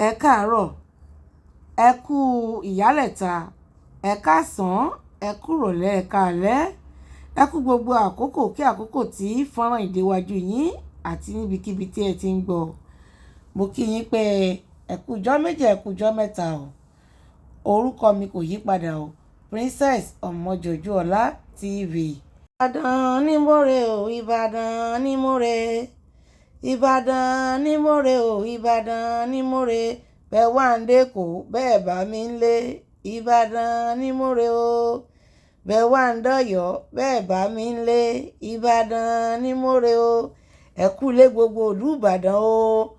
ẹ káàárọ̀, ẹ kú ìyálẹ̀ta, ẹ káàsán, ẹ kú ìrọ̀lẹ́, ẹ káalẹ́, ẹ kú gbogbo àkókò kí àkókò tí fọ́nrán ìdíwájú yín àti níbikíbi tí ẹ ti ń gbọ́. Mo kí yín pé ẹ kú ọjọ́ méjì, ẹ kú ọjọ́ mẹ́ta o. Orúkọ mi kò yí padà o, Princess Ọmọjọ́jọ́ọlá TV. Ìbàdàn ni mo rè o, Ìbàdàn ni mo rè. Ìbàdàn ni mo rè o, Ìbàdàn ni mo rè. Bẹ́ẹ̀ wá ń dẹ́kọ̀ bẹ́ẹ̀ bá mi ń lé. Ìbàdàn ni mo rè o. Bẹ́ẹ̀ wá ń dọ̀yọ́ bẹ́ẹ̀ bá mi ń lé. Ìbàdàn ni mo rè o. Ẹ kú lé gbogbo ìlú Ìbàdàn o.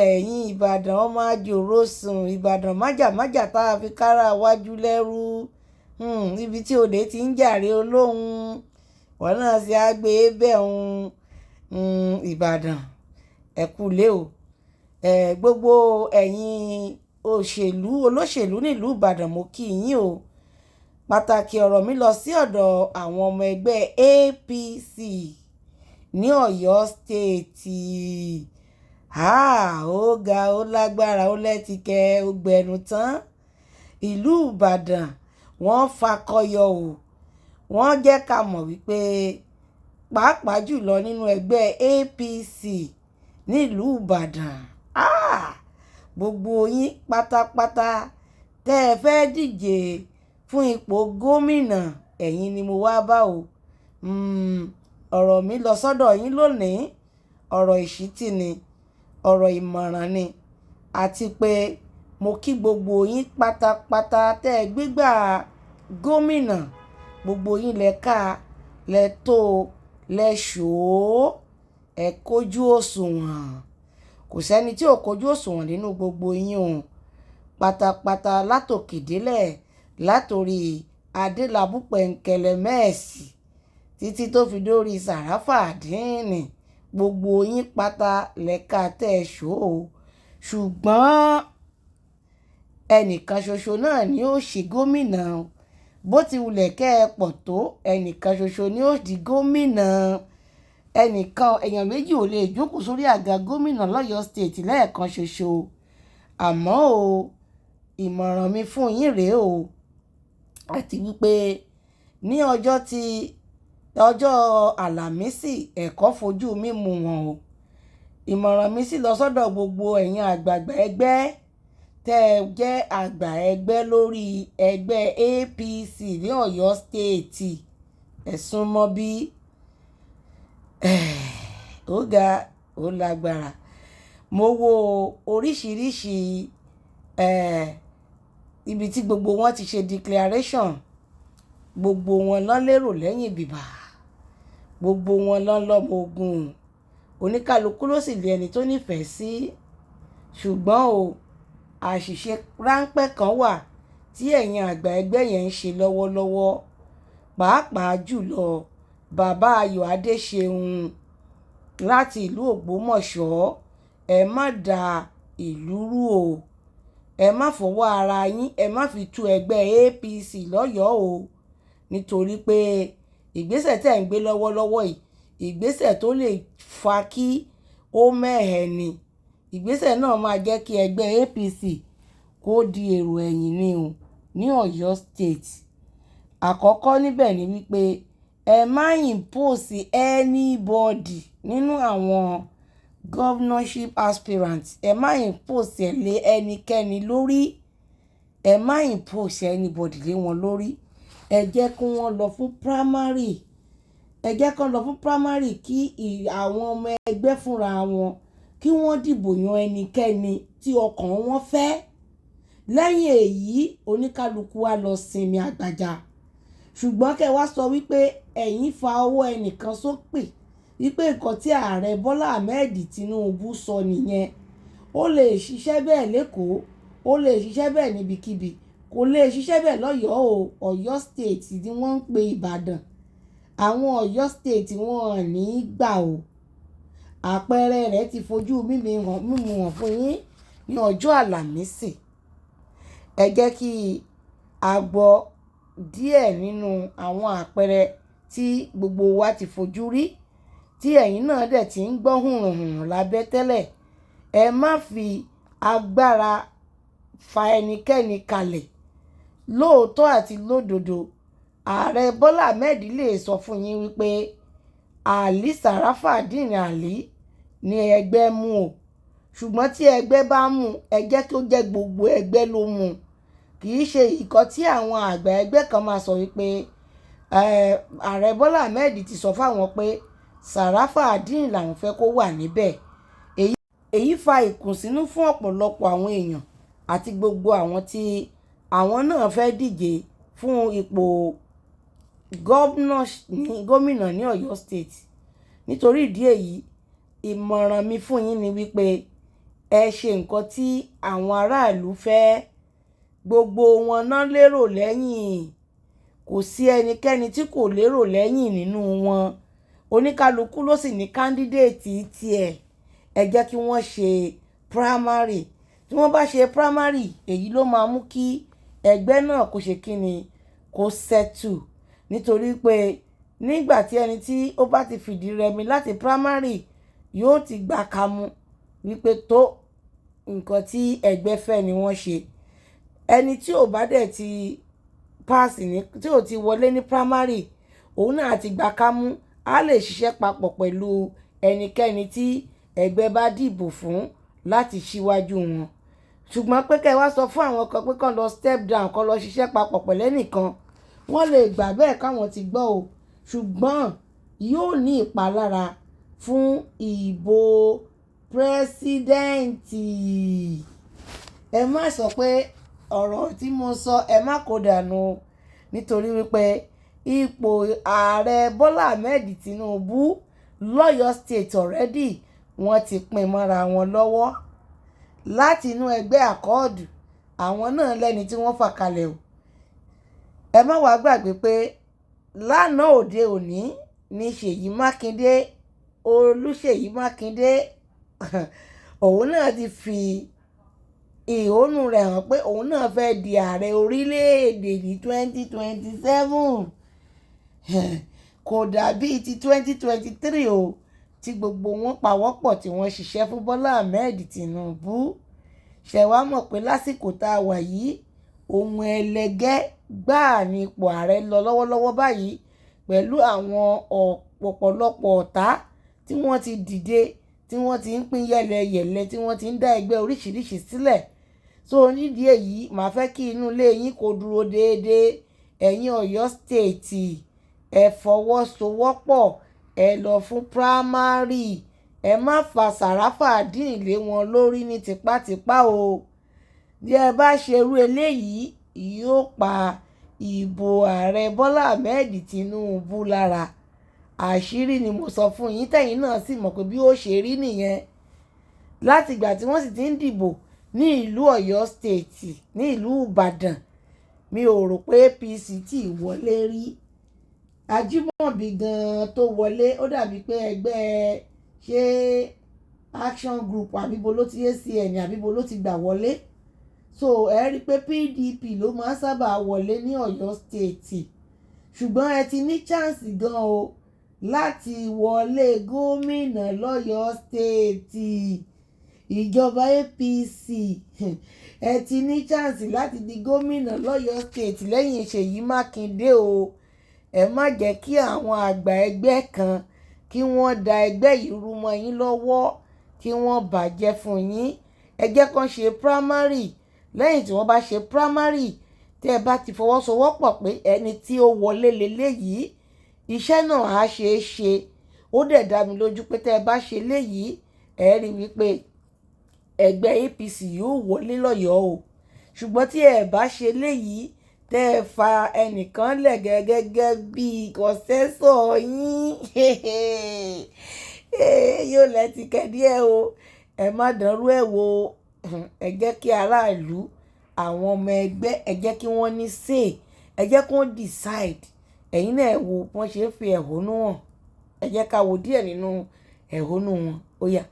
Ẹ̀yin Ìbàdàn ọmọ àjòrò sùn, Ìbàdàn májàmájà tá a fi kára wájú lẹ́rú. Ibi tí olè ti ń jàre olóhùn wọn náà ṣe á gbé bẹ́ẹ̀ Ìbàdàn ẹ kú lé o. Gbogbo ẹ̀yin olóṣèlú nílùú Ìbàdàn mo kí yín o. Pàtàkì ọ̀rọ̀ mi lọ sí ọ̀dọ̀ àwọn ọmọ ẹgbẹ́ APC ní Ọ̀yọ́ stéètì. Ó ga, ó lágbára, ó lẹ́tìkẹ́, ó gbẹnu tán. Ìlú Ìbàdàn wọ́n fakọyọ o. Wọ́n jẹ́ ká mọ̀ wípé pàápàá jùlọ nínú ẹgbẹ́ APC nílùú Ìbàdàn, gbogbo yín pátápátá tẹ́ ẹ fẹ́ díje fún ipò gómìnà ẹ̀yin ni mo wá bá o. Ọ̀rọ̀ mi lọ sọ́dọ̀ yín lónìí, ọ̀rọ̀ ìṣítí ni, ọ̀rọ̀ ìmọ̀ràn ni, àti pé mo kí gbogbo yín pátápátá tẹ́ ẹ gbégbá gómìnà, gbogbo yín lẹ́ka lẹ́tọ́ lẹ́ṣọ́ ẹ kójú òṣùwọ̀n. Kò sẹ́ni tí ò kójú òṣùwọ̀n nínú gbogbo yín o. Pátápátá látòkè délẹ̀, látòrí Adélabú Pẹ̀ǹkẹ̀lẹ̀ Mẹ́ẹ̀sì títí tó fi dórí Sàráfà Àdínì, gbogbo yín pátá lẹ́ka tẹ́ ẹ ṣó o. Ṣùgbọ́n ẹnìkan ṣoṣo náà ni ó ṣe gómìnà. Bó ti wulẹ̀ kẹ́ ẹ pọ̀ tó, ẹnìkan ṣoṣo ni ó di gómìnà. Èèyàn méjì ò lè jókòó sórí àga gómìnà lọ́yọ́ state lẹ́ẹ̀kan ṣoṣo. Àmọ́ o, ìmọ̀ràn mi fún yín rèé o. Àti wípé ní ọjọ́ àlàmísì ẹ̀kọ́ fojú mímu wọn o. Ìmọ̀ràn mi sì lọ sọ́dọ̀ gbogbo ẹ̀yin àgbààgbà ẹgbẹ́ tẹ́ ẹ jẹ́ àgbà ẹgbẹ́ lórí ẹgbẹ́ APC ní Ọ̀yọ́ stéètì. Ẹ̀sùn mọ́ bí ó ga, ó lágbára. Mo wo oríṣiríṣi ibi tí gbogbo wọn ti ṣe declaration. Gbogbo wọn ló lérò lẹ́yìn bìbà. Gbogbo wọn ló lọ́mọ ogun. Oníkálukú ló sì lé ẹni tó nífẹ̀ẹ́ sí. Ṣùgbọ́n o, àṣìṣe ráńpẹ́ kan wà tí ẹ̀yin àgbà ẹgbẹ́ yẹn ń ṣe lọ́wọ́lọ́wọ́. Pàápàá jùlọ bàbá Ayọ̀ Adéṣeun láti ìlú Ògbómọ̀ṣọ́. Ẹ má da ìlú rú o. Ẹ má fọwọ́ ara yín, ẹ má fi tú ẹgbẹ́ APC lọ́yọ̀ọ́ o. Nítorí pé ìgbésẹ̀ tẹ́ ń gbé lọ́wọ́lọ́wọ́ yìí, ìgbésẹ̀ tó lè fa kí ó mẹ́hẹ̀ ni. Ìgbésẹ̀ náà máa jẹ́ kí ẹgbẹ́ APC kó di èrò ẹ̀yìn ni o ní Ọ̀yọ́ state. Àkọ́kọ́ níbẹ̀ ni wípé ẹ má impose anybody nínú àwọn governorship aspirants. Ẹ má impose ẹ̀ lé ẹnikẹ́ni lórí. Ẹ má impose anybody lé wọn lórí. Ẹ jẹ́ kí wọ́n lọ fún primary. Ẹ jẹ́ kí wọ́n lọ fún primary kí àwọn ọmọ ẹgbẹ́ fúnra wọn kí wọ́n dìbò yan ẹnikẹ́ni tí ọkàn wọn fẹ́. Lẹ́yìn èyí, oníkálukú wa lọ sinmi àgbàjà. Ṣùgbọ́n kẹ́ wá sọ wípé ẹ̀yin fa ọwọ́ ẹnìkan sókè wípé nǹkan tí ààrẹ Bọ́lá Ahmed Tinubu sọ nìyẹn. Ó lè ṣiṣẹ́ bẹ́ẹ̀ lÉkòó, ó lè ṣiṣẹ́ bẹ́ẹ̀ níbikíbi, kò lè ṣiṣẹ́ bẹ́ẹ̀ lọ́yọ̀ọ́ o. Ọ̀yọ́ state ni wọ́n ń pe Ìbàdàn. Àwọn Ọ̀yọ́ state wọn ò ní gbà o. Àpẹẹrẹ rẹ̀ ti fojú mímu hàn fún yín ní ọjọ́ àlàmísì. Ẹ jẹ́ kí a gbọ́ díẹ̀ nínú àwọn àpẹẹrẹ tí gbogbo wa ti fojú rí, tí ẹ̀yin náà dẹ̀ ti ń gbọ́ hùrùhùrù lábẹ́ tẹ́lẹ̀. Ẹ má fi agbára fa ẹnikẹ́ni kalẹ̀. Lóòótọ́ àti lódodo ààrẹ Bọ́lá Ahmed lè sọ fún yín wípé Ali Sharafadeen Ali ni ẹgbẹ́ mú o, ṣùgbọ́n tí ẹgbẹ́ bá mú ẹ jẹ́ kí ó jẹ́ gbogbo ẹgbẹ́ ló mú, kì í ṣe ìkọ́ tí àwọn àgbà ẹgbẹ́ kan máa sọ wípé ààrẹ Bọ́lá Ahmed ti sọ fáwọn pé Sharafadeen làwọn fẹ́ kó wà níbẹ̀. Èyí fa ìkùnsínú fún ọ̀pọ̀lọpọ̀ àwọn èèyàn àti gbogbo àwọn tí àwọn náà fẹ́ díje fún ipò gómìnà ní Ọ̀yọ́ State. Nítorí ìdí èyí ìmọ̀ràn mi fún yín ni wípé ẹ ṣe nǹkan tí àwọn aráàlú fẹ́. Gbogbo wọn náà lérò lẹ́yìn, kò sí ẹnikẹ́ni tí kò lérò lẹ́yìn nínú wọn. Oníkálukú ló sì ní kándídéètì tiẹ̀. Ẹ jẹ́ kí wọ́n ṣe primary. Tí wọ́n bá ṣe primary èyí ló máa mú kí ẹgbẹ́ náà kó ṣe kíni, kó settle. Nítorí pé nígbà tí ẹni tí ó bá ti fìdí rẹmi láti primary yóò ti gbà kámú wípé tó nǹkan tí ẹgbẹ́ fẹ́ ni wọ́n ṣe. Ẹni tí ò bá dẹ̀ ti pass ní, tí ò ti wọlé ní primary, òun náà ti gbà kámú, á lè ṣiṣẹ́ papọ̀ pẹ̀lú ẹnikẹ́ni tí ẹgbẹ́ bá dìbò fún láti ṣíwájú wọn. Ṣùgbọ́n pé kẹ́ wá sọ fún àwọn kan pé kán lọ step down, kán lọ ṣiṣẹ́ papọ̀ pẹ̀lú ẹnìkan, wọ́n lè gbà bẹ́ẹ̀ káwọn ti gbọ́ o, ṣùgbọ́n yóò ní ìpalára fún ìbò pírẹ́sídẹ́ǹtì. Ẹ má sọ pé ọ̀rọ̀ tí mo sọ ẹ má kó dànù, nítorí wípé ipò ààrẹ Bọ́lá Ahmed Tinubu lọ́yọ́ state already wọ́n ti pín mọ́ra wọn lọ́wọ́ láti inú ẹgbẹ́ àkọọ́dù. Àwọn náà lẹ́ni tí wọ́n fà kalẹ̀ o. Ẹ má wàá gbàgbé pé lánàá òde òní ni Ṣèyí Mákindé, Olúṣèyí Mákindé òun náà ti fi ìhónú rẹ̀ hàn pé òun náà fẹ́ di ààrẹ orílẹ̀-èdè ní 2027. Kò dàbí ti 2023 o, tí gbogbo wọn pawọ́pọ̀ tí wọ́n ṣiṣẹ́ fún Bọ́lá Ahmed Tinubu. Ṣé wàá mọ̀ pé lásìkò tá a wà yìí ohun ẹlẹgẹ́ gbáà ní ipò ààrẹ lọ lọ́wọ́lọ́wọ́ báyìí, pẹ̀lú àwọn ọ̀pọ̀lọpọ̀ ọ̀tá tí wọ́n ti dìde, tí wọ́n ti ń pín yẹlẹyẹlẹ, tí wọ́n ti ń dá ẹgbẹ́ oríṣiríṣi sílẹ̀. So nídìí èyí màá fẹ́ kí inú ilé yín kó dúró déédéé. Ẹ̀yin Ọ̀yọ́ State ẹ fọwọ́sowọ́pọ̀, ẹ lọ fún primary. Ẹ má fa Sharafadeen lé wọn lórí ní tipátipá o. Bí ẹ bá ṣerú eléyìí yóò pa ìbò ààrẹ Bọ́lá Ahmed Tinubu lára. Àṣírí ni mo sọ fún yín, tẹ̀yin náà sì mọ̀ pé bí ó ṣe rí nìyẹn. Láti ìgbà tí wọ́n sì ti ń dìbò ní ìlú Ọ̀yọ́ State, ní ìlú Ìbàdàn, mi ò rò pé APC tí wọlé rí. Ajímọ̀bí gan tó wọlé ó dàbí pé ẹgbẹ́ ṣé Action Group àbíbo ló ti ACN àbíbo ló ti gbà wọlé. So ẹ rí i pé PDP ló máa ń sábà wọlé ní Ọ̀yọ́ State. Ṣùgbọ́n ẹ ti ní chance gan o láti wọlé gómìnà lọ́yọ́ State. Ìjọba APC ẹ ti ní chance láti di gómìnà lọ́yọ́ State lẹ́yìn Ṣèyí Mákindé o. Ẹ má jẹ́ kí àwọn àgbà ẹgbẹ́ kan kí wọ́n da ẹgbẹ́ yìí rú mọ́ yín lọ́wọ́, kí wọ́n bàjẹ́ fún yín. Ẹ jẹ́ kán ṣe primary. Lẹ́yìn tí wọ́n bá ṣe primary, tí ẹ bá ti fọwọ́sowọ́pọ̀ pé ẹni tí ó wọlé leléyìí, iṣẹ́ náà á ṣe é ṣe. Ó dẹ̀ dá mi lójú pé tẹ́ ẹ bá ṣe léyìí ẹ rí wípé ẹgbẹ́ APC yóò wọlé lọ́yọ̀ọ́ o. Ṣùgbọ́n tí ẹ bá ṣe léyìí, tẹ́ ẹ fa ẹnìkan lẹ̀ gẹ́gẹ́ bí kọ̀sẹ́sọ̀ yín yóò lẹ́tìkẹ́ díẹ̀ o. Ẹ má dánrú ẹ̀ wò. Ẹ jẹ́ kí aráàlú, àwọn ọmọ ẹgbẹ́, ẹ jẹ́ kí wọ́n ní say, ẹ jẹ́ kí wọ́n decide. Ẹ̀yin náà ẹ wo bí wọ́n ṣe ń fi ẹ̀hónú hàn. Ẹ jẹ́ ká wo díẹ̀ nínú ẹ̀hónú wọn. Ó yá.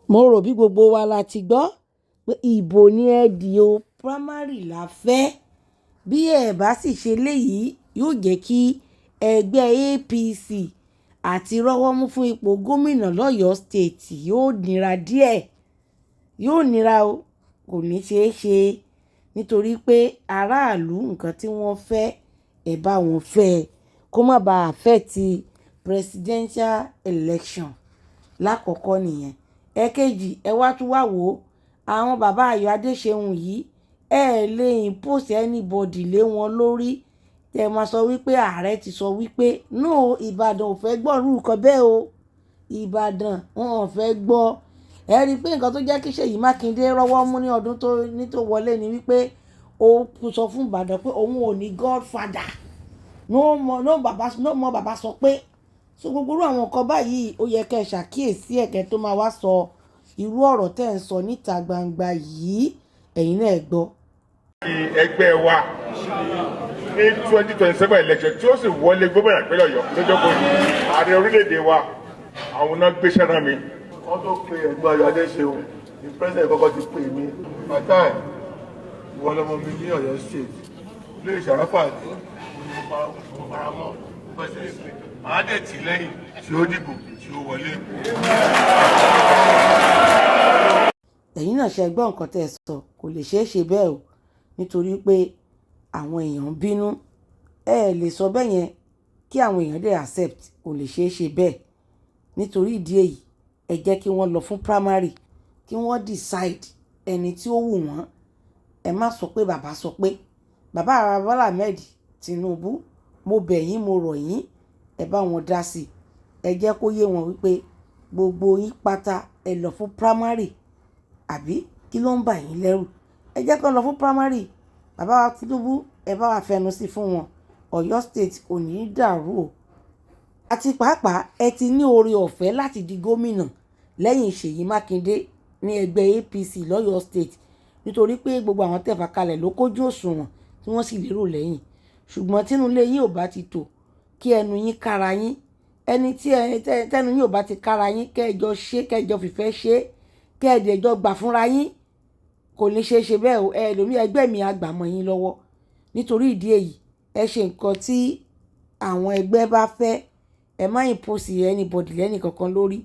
mo rò bí gbogbo wa la ti gbọ́ pé ìbò ni ẹ dì o, primary la fẹ́. Bí ẹ bá sì ṣe léyìí yóò jẹ́ kí ẹgbẹ́ APC àti rọ́wọ́ mú fún ipò gómìnà lọ́yọ̀ọ́ state yóò nira díẹ̀, yóò nira o, kò ní ṣeé ṣe nítorí pé aráàlú nǹkan tí wọ́n fẹ́ ẹ̀ bá wọn fẹ́ kó má bàa affect presidential election lákọ̀ọ́kọ́ nìyẹn. Ẹ̀kejì ẹ wá tún wá wò ó, àwọn bàbá Ayọ̀ Adéṣeun yìí ẹ lè impose anybody lé wọn lórí tẹ máa sọ wípé ààrẹ ti sọ wípé no, Ìbàdàn ò fẹ́ gbọ́rú nǹkan bẹ́ẹ̀ o, Ìbàdàn wọn ò fẹ́ gbọ́. Ẹ rí i pé nǹkan tó jẹ́ kí Ṣèyí Mákindé rọ́wọ́ mú ní ọdún tó wọlé ni wípé ó sọ fún Ìbàdàn pé òun ò ní godfather, no more bàbá sọ pé. So gbogbo àwọn nǹkan báyìí ó yẹ kẹ́ ẹ ṣàkíyèsí ẹ̀kẹ́ tó máa wá sọ irú ọ̀rọ̀ tẹ́ ń sọ níta gbangba yìí, ẹ̀yin náà gbọ́. Ẹgbẹ́ wa ní 2027 election tí ó sì wọlé gómìnà ìpínlẹ̀ Ọ̀yọ́ lọ́jọ́ kò ní ààrẹ orílẹ̀-èdè wa àwọn náà gbéṣẹ́ rán mi. Wọ́n tó pe ẹ̀gbọ́n Ayọ̀ Adéṣeun ní president kọ́kọ́ ti pè mí bàtàì ìwọ lọmọ mi ní Ọ̀yọ́ state ilé ìṣàráfà àti ọ̀paramọ́ pẹ̀sẹ̀ àádẹ́tì lẹ́yìn tí ó dìbò tí ó wọlé. Ẹ̀yin náà ṣe gbọ́ nǹkan tẹ́ ẹ sọ, kò lè ṣeé ṣe bẹ́ẹ̀ o nítorí pé àwọn èèyàn ń bínú. Ẹ lè sọ bẹ́ẹ̀ yẹn kí àwọn èèyàn dẹ̀ accept, kò lè ṣeé ṣe bẹ́ẹ̀. Nítorí ìdí èyí ẹ jẹ́ kí wọ́n lọ fún primary kí wọ́n decide ẹni tí ó wù wọ́n. Ẹ má sọ pé bàbá sọ pé. Bàbá Bọ́lá Ahmed Tinubu, mo bẹ̀ yín, mo rọ̀ yín, ẹ bá wọn dá sí i. Ẹ jẹ́ kó yé wọn wípé gbogbo yín pátá ẹ lọ fún primary, àbí kí ló ń bà yín lẹ́rù? Ẹ jẹ́ kó lọ fún primary. Bàbá wa Tinubu ẹ bá wa fẹnu sí fún wọn. Ọ̀yọ́ state kò ní í dàrú o. Àti pàápàá ẹ ti ní oore ọ̀fẹ́ láti di gómìnà lẹ́yìn Ṣèyí Mákindé ní ẹgbẹ́ APC lọ́yọ̀ọ́ state nítorí pé gbogbo àwọn tẹ̀fà kalẹ̀ ló kójú òṣùwọ̀n tí wọ́n sì lérò lẹ́yìn. Ṣùgbọ́n tínú ilé yín ò bá ti tò kí ẹnu yín kára yín, ẹni tí tẹnu yín ò bá ti kára yín kẹ́ẹ̀jọ ṣe, kẹ́ẹ̀jọ fìfẹ́ ṣe, kẹ́ẹ̀dẹ̀jọ gbà fúnra yín, kò ní ṣeé ṣe bẹ́ẹ̀ o. Ẹlòmíì ẹgbẹ́ mi àgbà mọ́ yín lọ́wọ́. Nítorí ìdí èyí ẹ ṣe nǹkan tí àwọn ẹgbẹ́ bá fẹ́, ẹ má impose anybody lẹ́nì kankan lórí.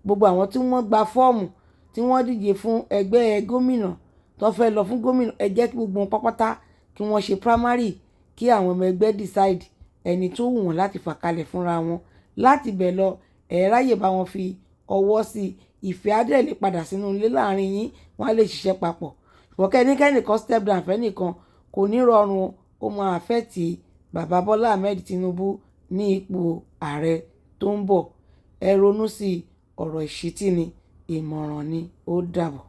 Gbogbo àwọn tí wọ́n gba fọ́ọ̀mù tí wọ́n díje fún ẹgbẹ́ gómìnà tó fẹ́ lọ fún gómìnà, ẹ jẹ́ kí gbogbo wọn pápátá kí wọ́n ṣe primary kí àwọn ọmọ ẹgbẹ́ decide ẹni tó wù wọ́n láti fà kalẹ̀ fúnra wọn. Láti bẹ̀ lọ ẹ ráyè bá wọn fi ọwọ́ sí ìfẹ́ adé lè padà sínú ilé láàrin yín, wọ́n á lè ṣiṣẹ́ papọ̀. Ṣùgbọ́n kẹ́nìkan step down fẹ́nìkan kò ní rọrùn, ó máa affect bàbá Bọ́lá Ahmed Tinubu ní ipò ààrẹ tó ń bọ̀. Ẹ ronú sí ọ̀rọ̀ ìṣítí ni, ìmọ̀ràn ni, ó dàbọ̀.